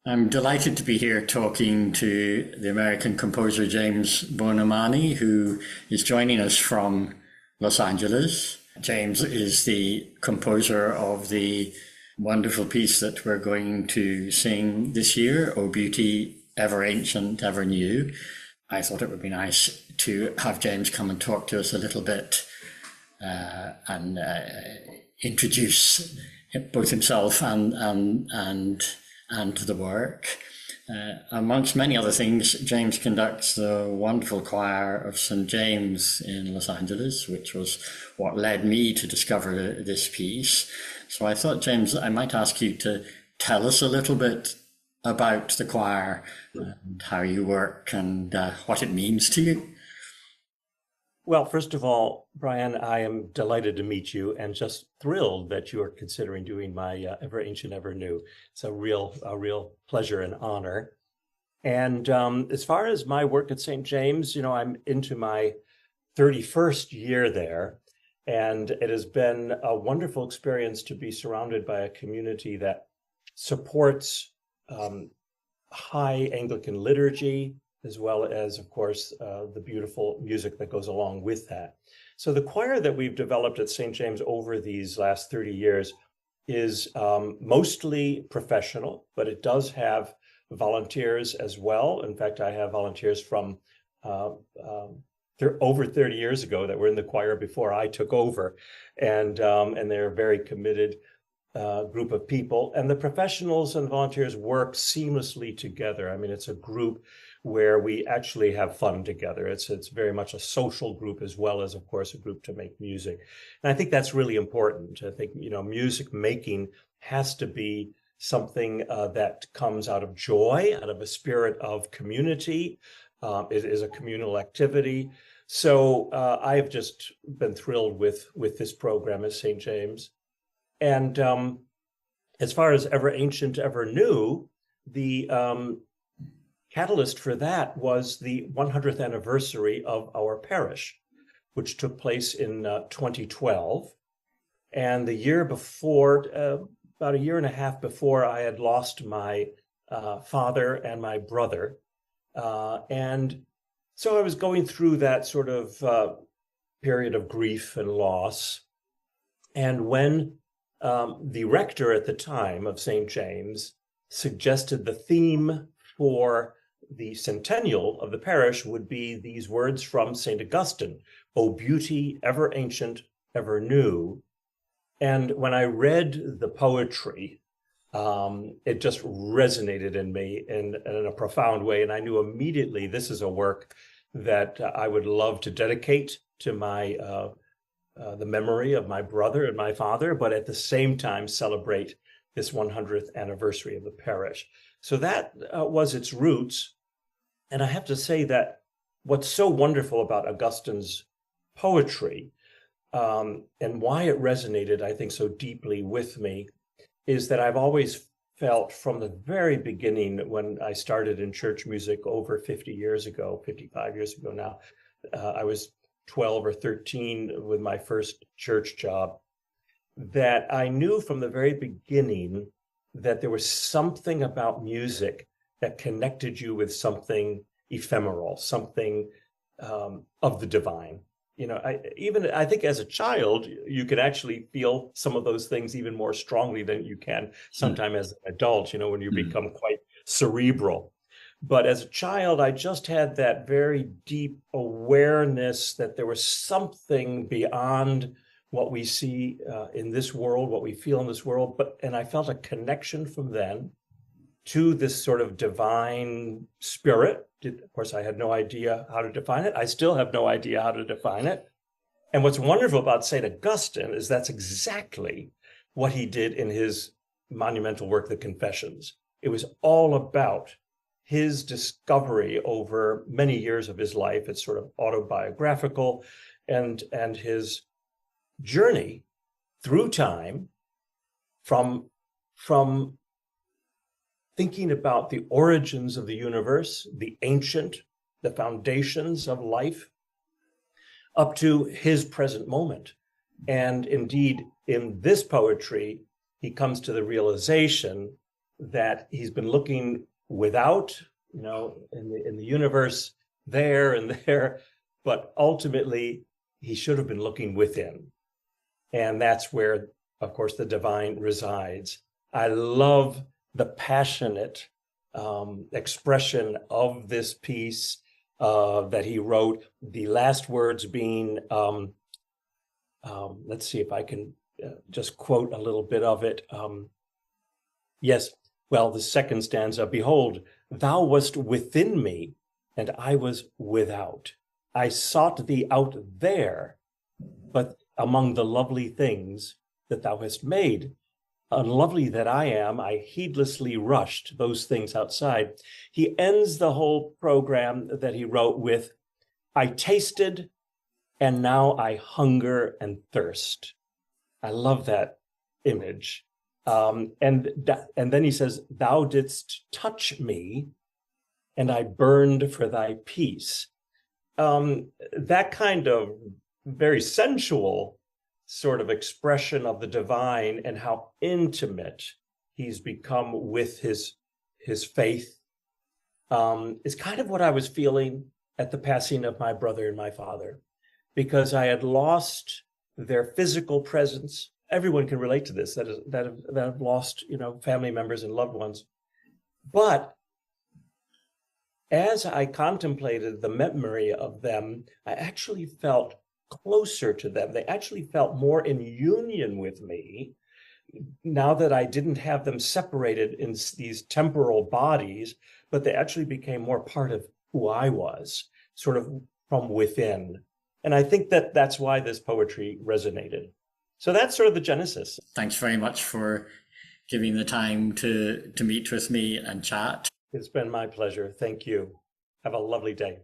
I'm delighted to be here talking to the American composer James Buonemani, who is joining us from Los Angeles. James is the composer of the wonderful piece that we're going to sing this year, O Beauty, Ever Ancient, Ever New. I thought it would be nice to have James come and talk to us a little bit and introduce both himself and the work. Amongst many other things, James conducts the wonderful choir of St. James in Los Angeles, which was what led me to discover this piece. So I thought, James, I might ask you to tell us a little bit about the choir and how you work and what it means to you. Well, first of all, Brian, I am delighted to meet you and just thrilled that you are considering doing my Ever Ancient, Ever New. It's a real pleasure and honor. And as far as my work at St. James, I'm into my 31st year there, and it has been a wonderful experience to be surrounded by a community that supports high Anglican liturgy, as well as, of course, the beautiful music that goes along with that. So the choir that we've developed at St. James over these last 30 years is mostly professional, but it does have volunteers as well. In fact, I have volunteers from over 30 years ago that were in the choir before I took over, and they're a very committed group of people. And the professionals and volunteers work seamlessly together. I mean, it's a group where we actually have fun together. It's very much a social group as well as, of course, a group to make music. And I think that's really important. I think, music making has to be something that comes out of joy, out of a spirit of community. It is a communal activity. So I have just been thrilled with this program at St. James. And as far as Ever Ancient, Ever New, the catalyst for that was the 100th anniversary of our parish, which took place in 2012. And the year before, about a year and a half before, I had lost my father and my brother. And so I was going through that sort of period of grief and loss. And when the rector at the time of St. James suggested the theme for the centennial of the parish would be these words from St. Augustine, O beauty, ever ancient, ever new. And when I read the poetry, it just resonated in me in a profound way. And I knew immediately this is a work that I would love to dedicate to the memory of my brother and my father, but at the same time celebrate this 100th anniversary of the parish. So that was its roots. And I have to say that what's so wonderful about Augustine's poetry and why it resonated, I think, so deeply with me is that I've always felt from the very beginning when I started in church music over 50 years ago, 55 years ago now, I was 12 or 13 with my first church job, that I knew from the very beginning that there was something about music that connected you with something ephemeral, something of the divine. I think as a child, you could actually feel some of those things even more strongly than you can sometime as an adult, when you become quite cerebral. But as a child, I just had that very deep awareness that there was something beyond what we see in this world, what we feel in this world. And I felt a connection from then to this sort of divine spirit. Of course, I had no idea how to define it. I still have no idea how to define it. And what's wonderful about St. Augustine is that's exactly what he did in his monumental work, The Confessions. It was all about his discovery over many years of his life. It's sort of autobiographical, and his journey through time from thinking about the origins of the universe, the ancient, the foundations of life, up to his present moment. And indeed, in this poetry, he comes to the realization that he's been looking without, in the universe, there and there, but ultimately he should have been looking within. And that's where, of course, the divine resides. I love the passionate expression of this piece that he wrote, the last words being, let's see if I can just quote a little bit of it. Yes, well, the second stanza, behold, thou wast within me, and I was without. I sought thee out there, but among the lovely things that thou hast made, unlovely that I am, I heedlessly rushed those things outside. He ends the whole program that he wrote with, I tasted, and now I hunger and thirst. I love that image. And then he says, thou didst touch me, and I burned for thy peace. That kind of very sensual sort of expression of the divine and how intimate he's become with his faith is kind of what I was feeling at the passing of my brother and my father, because I had lost their physical presence. Everyone can relate to this, that have lost, family members and loved ones. But as I contemplated the memory of them, I actually felt closer to them. They actually felt more in union with me now that I didn't have them separated in these temporal bodies, but they actually became more part of who I was, sort of from within. And I think that that's why this poetry resonated. So that's sort of the genesis. Thanks very much for giving the time to meet with me and chat. It's been my pleasure. Thank you. Have a lovely day.